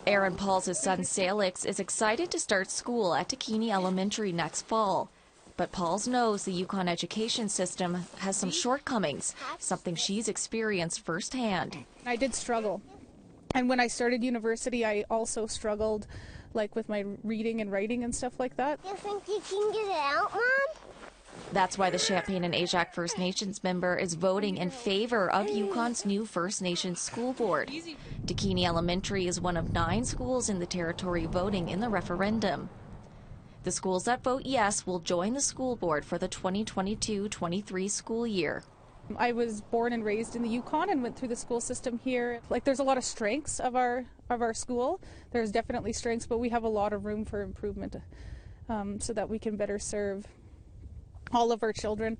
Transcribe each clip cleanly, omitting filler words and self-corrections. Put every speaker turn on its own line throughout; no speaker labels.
Erin Pauls' son Salix is excited to start school at Takhini Elementary next fall. But Pauls knows the Yukon education system has some shortcomings, something she's experienced firsthand.
I did struggle. And when I started university, I also struggled, like with my reading and writing and stuff like that.
You think you can get it out, Mom?
That's why the Champagne and Aishihik First Nations member is voting in favor of Yukon's new First Nations school board. Takhini Elementary is one of 9 schools in the territory voting in the referendum. The schools that vote yes will join the school board for the 2022-23 school year.
I was born and raised in the Yukon and went through the school system here. Like, there's a lot of strengths of our school. There's definitely strengths, but we have a lot of room for improvement so that we can better serve all of our children.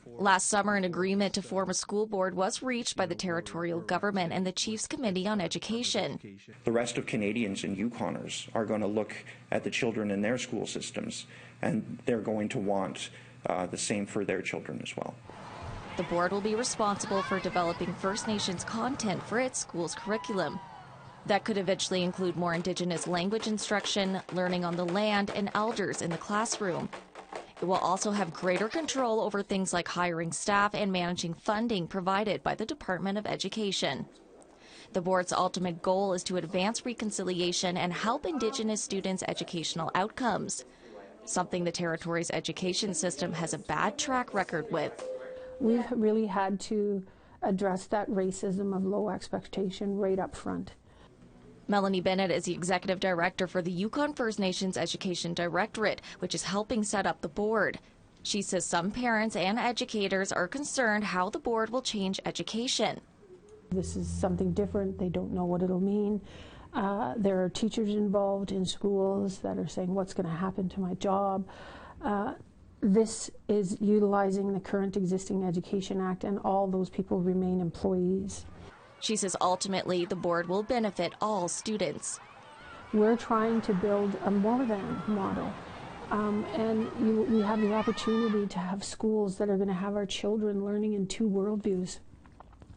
Last summer, an agreement to form a school board was reached by the territorial government and the Chiefs Committee on Education.
The rest of Canadians and Yukoners are going to look at the children in their school systems, and they're going to want the same for their children as well.
The board will be responsible for developing First Nations content for its school's curriculum. That could eventually include more Indigenous language instruction, learning on the land, and elders in the classroom. It will also have greater control over things like hiring staff and managing funding provided by the Department of Education. The board's ultimate goal is to advance reconciliation and help Indigenous students' educational outcomes, something the territory's education system has a bad track record with.
We've really had to address that racism of low expectation right up front.
Melanie Bennett is the executive director for the Yukon First Nations Education Directorate, which is helping set up the board. She says some parents and educators are concerned how the board will change education.
This is something different. They don't know what it'll mean. There are teachers involved in schools that are saying, what's going to happen to my job? This is utilizing the current existing Education Act, and all those people remain employees.
She says ultimately the board will benefit all students.
We're trying to build a more than model, and we have the opportunity to have schools that are going to have our children learning in 2 worldviews.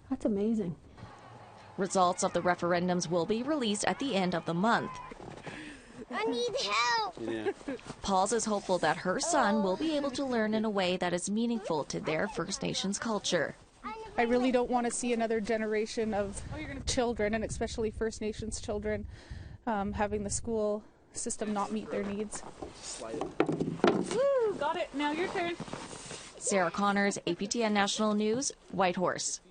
That's amazing.
Results of the referendums will be released at the end of the month.
I need help.
Yeah.
Pauls is hopeful that her son will be able to learn in a way that is meaningful to their First Nations culture.
I really don't want to see another generation of children, and especially First Nations children, having the school system not meet their needs.
Woo, got it. Now your turn.
Sarah Connors, APTN National News, Whitehorse.